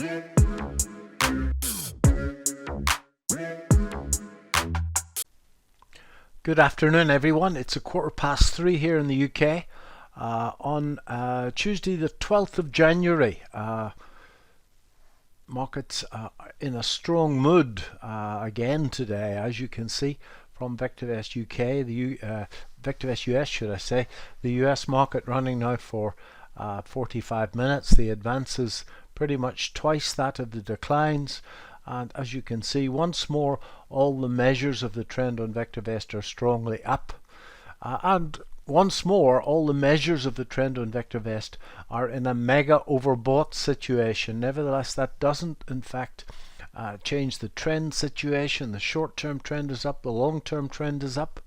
Good afternoon, everyone. It's 3:15 here in the UK on Tuesday the 12th of January. Markets in a strong mood again today, as you can see from VectorVest UK, VectorVest US, should I say. The US market running now for 45 minutes. The advances pretty much twice that of the declines. And as you can see, once more, all the measures of the trend on VectorVest are strongly up. And once more, all the measures of the trend on VectorVest are in a mega overbought situation. Nevertheless, that doesn't, in fact, change the trend situation. The short-term trend is up, the long-term trend is up.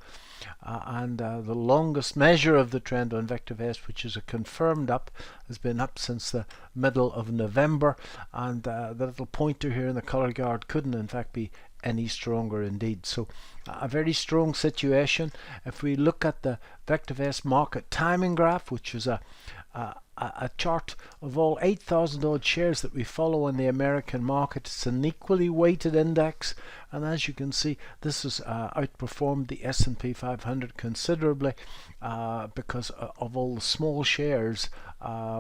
And the longest measure of the trend on VectorVest, which is a confirmed up, has been up since the middle of November, and the little pointer here in the color guard couldn't in fact be any stronger indeed. So a very strong situation. If we look at the VectorVest Market Timing graph, which is a chart of all 8,000 odd shares that we follow in the American market, it's an equally weighted index, and as you can see, this has outperformed the S&P 500 considerably because of all the small shares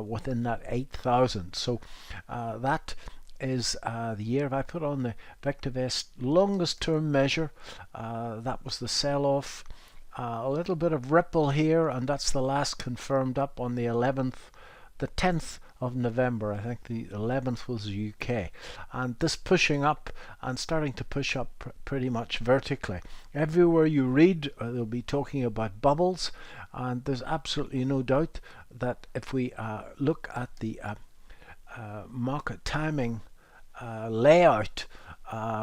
within that 8,000. So that is the year. If I put on the VectorVest longest term measure, that was the sell-off. A little bit of ripple here, and that's the last confirmed up on the 10th of November. I think the 11th was the UK, and this pushing up and starting to push up pretty much vertically. Everywhere you read, they'll be talking about bubbles, and there's absolutely no doubt that if we look at the market timing layout,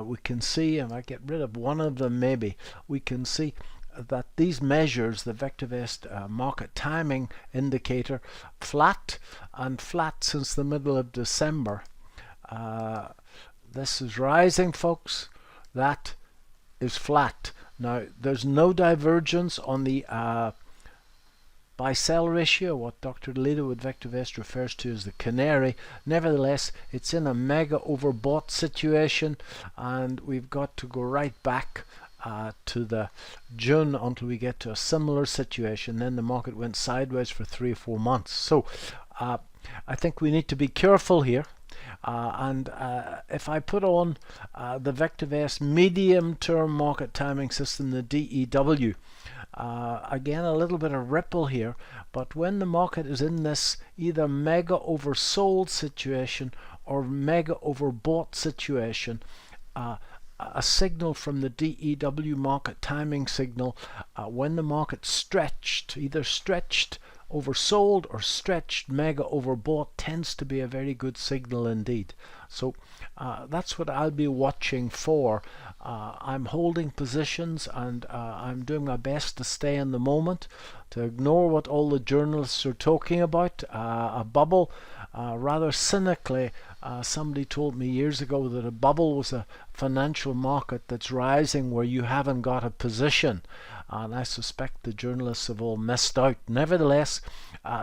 we can see, and I get rid of one of them maybe, we can see that these measures, the VectorVest market timing indicator, flat and flat since the middle of December. This is rising, folks. That is flat. Now there's no divergence on the buy-sell ratio, what Dr. Leda with VectorVest refers to as the canary. Nevertheless, it's in a mega overbought situation, and we've got to go right back to the June until we get to a similar situation. Then the market went sideways for 3 or 4 months. So I think we need to be careful here. And if I put on the VectorVest medium-term market timing system, the DEW, again a little bit of ripple here, but when the market is in this either mega oversold situation or mega overbought situation, a signal from the DEW market timing signal, when the market stretched, either stretched oversold or stretched mega overbought, tends to be a very good signal indeed. So that's what I'll be watching for. I'm holding positions, and I'm doing my best to stay in the moment, to ignore what all the journalists are talking about. A bubble, rather cynically, somebody told me years ago that a bubble was a financial market that's rising where you haven't got a position, and I suspect the journalists have all missed out. Nevertheless,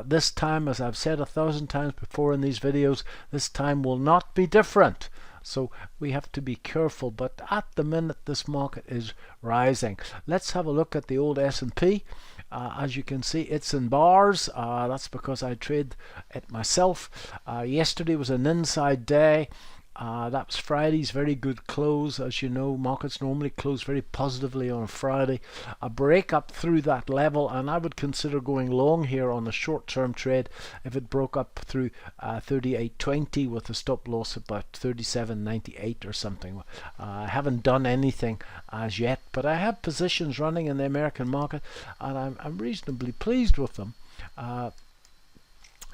this time, as I've said 1,000 times before in these videos, this time will not be different. So we have to be careful, but at the minute this market is rising. Let's have a look at the old S&P. As you can see, it's in bars. That's because I trade it myself. Yesterday was an inside day. That was Friday's very good close. As you know, markets normally close very positively on a Friday. A break up through that level, and I would consider going long here on a short-term trade if it broke up through 38.20 with a stop loss about 37.98 or something. I haven't done anything as yet, but I have positions running in the American market, and I'm reasonably pleased with them.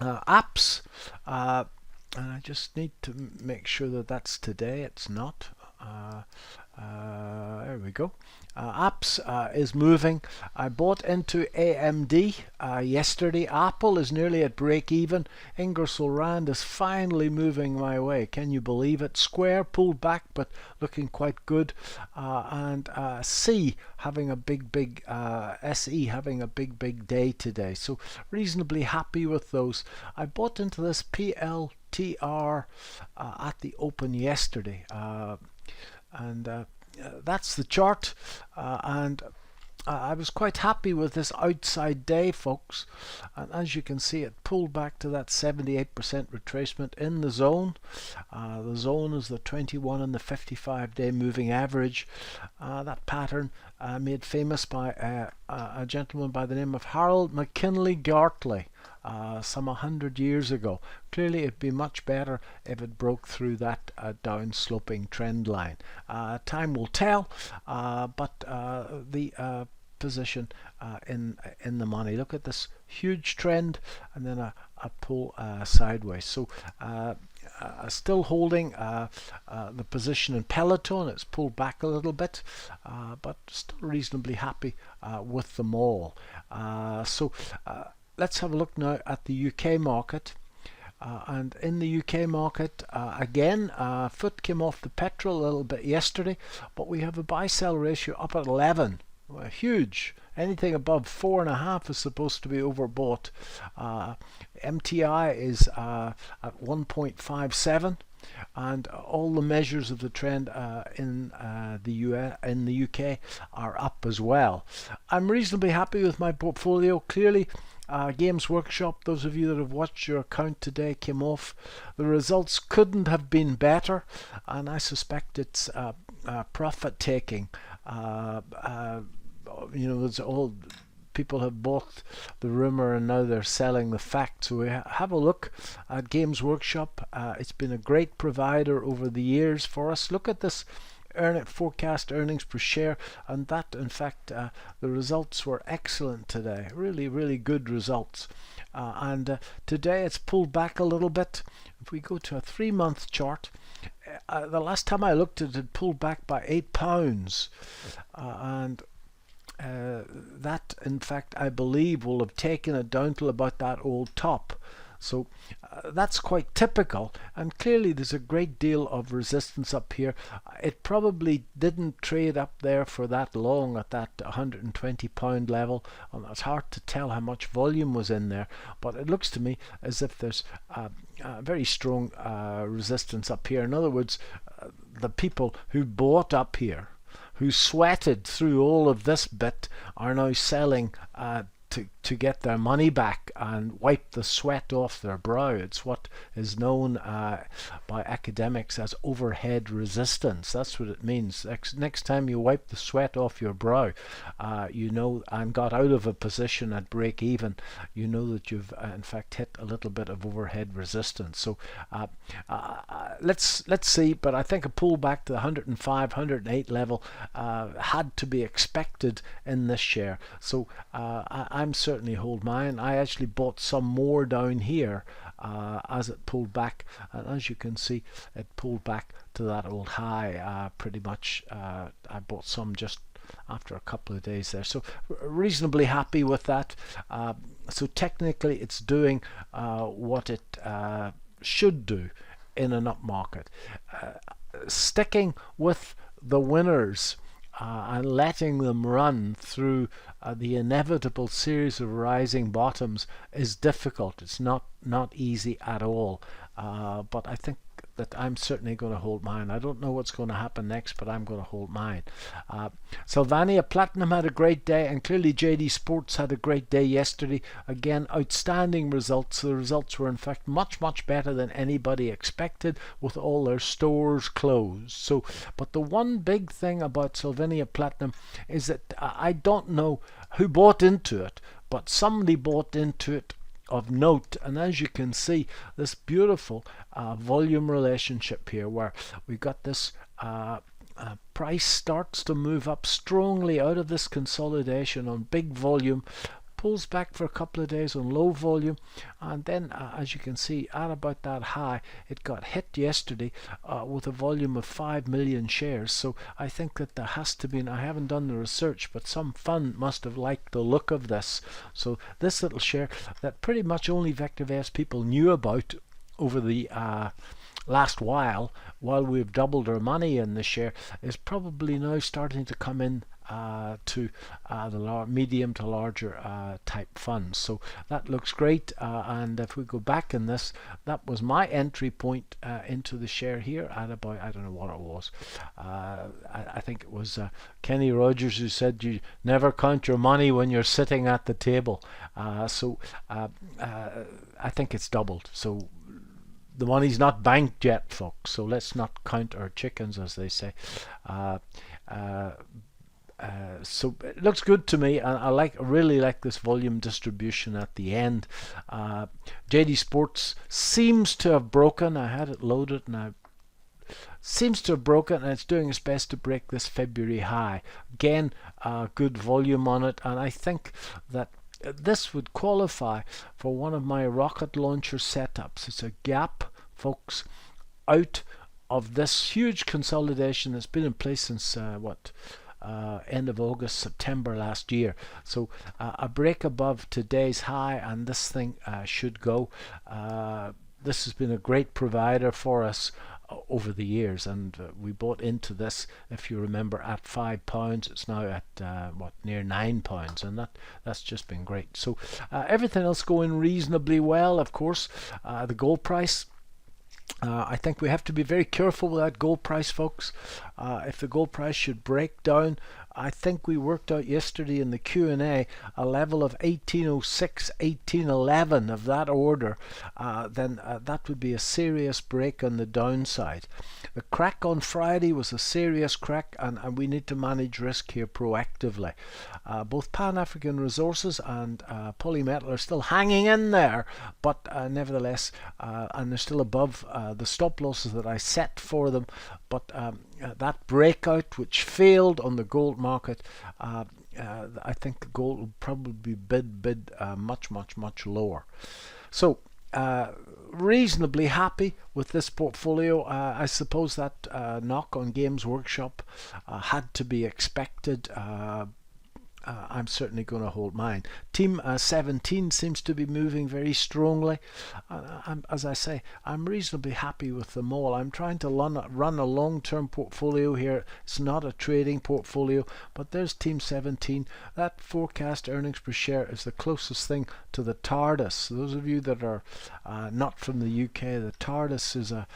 Apps. And I just need to make sure that that's today. It's not. There we go. Apps is moving. I bought into AMD yesterday. Apple is nearly at break even. Ingersoll Rand is finally moving my way. Can you believe it? Square pulled back, but looking quite good. And C having a big SE having a big day today. So reasonably happy with those. I bought into this PL TR at the open yesterday, and that's the chart, and I was quite happy with this outside day, folks, and as you can see, it pulled back to that 78% retracement in the zone. The zone is the 21 and the 55-day moving average. That pattern made famous by a gentleman by the name of Harold McKinley Gartley some 100 years ago. Clearly it'd be much better if it broke through that down sloping trend line. Time will tell, but the position in the money. Look at this huge trend and then a pull sideways. So still holding the position in Peloton. It's pulled back a little bit, but still reasonably happy with them all. Let's have a look now at the UK market. And in the UK market, again, foot came off the petrol a little bit yesterday, but we have a buy-sell ratio up at 11. Well, huge. Anything above 4.5 is supposed to be overbought. MTI is at 1.57, and all the measures of the trend in the UK are up as well. I'm reasonably happy with my portfolio. Clearly, Games Workshop, those of you that have watched your account today, came off. The results couldn't have been better, and I suspect it's profit taking. It's all people have bought the rumor and now they're selling the fact. So we have a look at Games Workshop. It's been a great provider over the years for us. Look at this forecast earnings per share, and that in fact the results were excellent today. Really good results, and today it's pulled back a little bit. If we go to a 3-month chart, the last time I looked at it pulled back by £8, and that in fact I believe will have taken it down to about that old top. So that's quite typical, and clearly there's a great deal of resistance up here. It probably didn't trade up there for that long at that £120 level, and it's hard to tell how much volume was in there, but it looks to me as if there's very strong resistance up here. In other words, the people who bought up here, who sweated through all of this bit, are now selling to get their money back and wipe the sweat off their brow. It's what is known by academics as overhead resistance. That's what it means. Next time you wipe the sweat off your brow, and got out of a position at break even, you know that you've in fact hit a little bit of overhead resistance. So let's see, but I think a pullback to the 105, 108 level had to be expected in this share. So I'm certainly hold mine. I actually bought some more down here as it pulled back, and as you can see, it pulled back to that old high pretty much. I bought some just after a couple of days there, so reasonably happy with that. So technically it's doing what it should do in an up market. Sticking with the winners and letting them run through the inevitable series of rising bottoms is difficult. It's not easy at all, but I think that I'm certainly going to hold mine. I don't know what's going to happen next, but I'm going to hold mine. Sylvania Platinum had a great day, and clearly JD Sports had a great day yesterday. Again, outstanding results. The results were in fact much better than anybody expected, with all their stores closed. So, but the one big thing about Sylvania Platinum is that I don't know who bought into it, but somebody bought into it of note, and as you can see, this beautiful volume relationship here, where we got this price starts to move up strongly out of this consolidation on big volume, pulls back for a couple of days on low volume, and then as you can see, at about that high, it got hit yesterday with a volume of 5 million shares. So I think that there has to be, and I haven't done the research, but some fund must have liked the look of this. So this little share that pretty much only VectorVest people knew about over the last while we've doubled our money in the share, is probably now starting to come in to the medium to larger type funds. So that looks great, and if we go back in this, that was my entry point into the share here at about, I don't know what it was, I think it was Kenny Rogers who said you never count your money when you're sitting at the table. So I think it's doubled. So the money's not banked yet, folks, so let's not count our chickens, as they say. So it looks good to me, and I really like this volume distribution at the end. JD Sports seems to have broken. I had it loaded and seems to have broken, and it's doing its best to break this February high. Again, good volume on it, and I think that this would qualify for one of my rocket launcher setups. It's a gap, folks, out of this huge consolidation that's been in place since end of August, September last year. So a break above today's high, and this thing should go. This has been a great provider for us over the years, and we bought into this, if you remember, at £5. It's now at near £9, and that's just been great. So everything else going reasonably well. Of course, the gold price, I think we have to be very careful with that gold price, folks. If the gold price should break down, I think we worked out yesterday in the Q&A a level of 1806, 1811 of that order, then that would be a serious break on the downside. The crack on Friday was a serious crack, and we need to manage risk here proactively. Both Pan-African Resources and Polymetal are still hanging in there, but nevertheless, and they're still above the stop losses that I set for them, but that breakout which failed on the gold market, I think the gold will probably bid much lower. So reasonably happy with this portfolio. I suppose that knock on Games Workshop had to be expected. I'm certainly going to hold mine. Team 17 seems to be moving very strongly. As I say, I'm reasonably happy with them all. I'm trying to run a long-term portfolio here. It's not a trading portfolio, but there's Team 17. That forecast earnings per share is the closest thing to the TARDIS. Those of you that are not from the UK, the TARDIS is a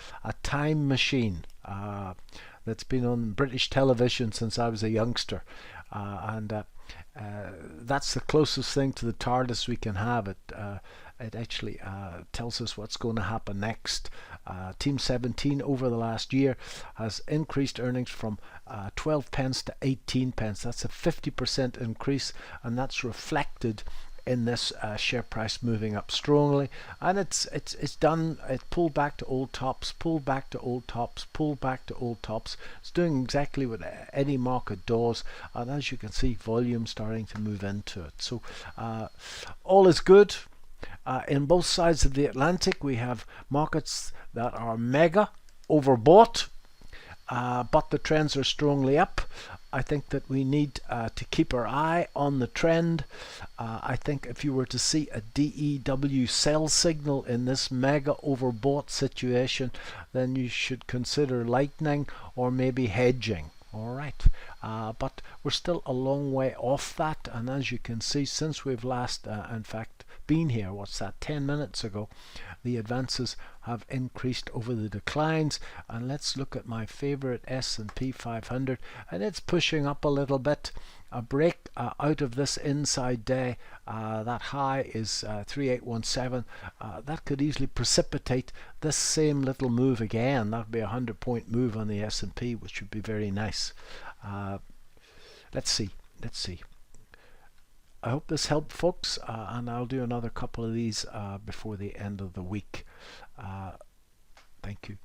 time machine that's been on British television since I was a youngster. That's the closest thing to the TARDIS we can have. It actually tells us what's going to happen next. Team 17 over the last year has increased earnings from 12 pence to 18 pence. That's a 50% increase, and that's reflected in this share price moving up strongly, and it's done. It pulled back to old tops, pulled back to old tops, pulled back to old tops. It's doing exactly what any market does, and as you can see, volume starting to move into it. So all is good. In both sides of the Atlantic, we have markets that are mega overbought, but the trends are strongly up. I think that we need to keep our eye on the trend. I think if you were to see a DEW sell signal in this mega overbought situation, then you should consider lightening or maybe hedging. All right, but we're still a long way off that, and as you can see, since we've last in fact been here, what's that, 10 minutes ago, the advances have increased over the declines. And let's look at my favorite S&P 500, and it's pushing up a little bit. A break out of this inside day, that high is 3817. That could easily precipitate this same little move again. That would be a 100-point move on the S&P, which would be very nice. Let's see. I hope this helped, folks, and I'll do another couple of these before the end of the week. Thank you.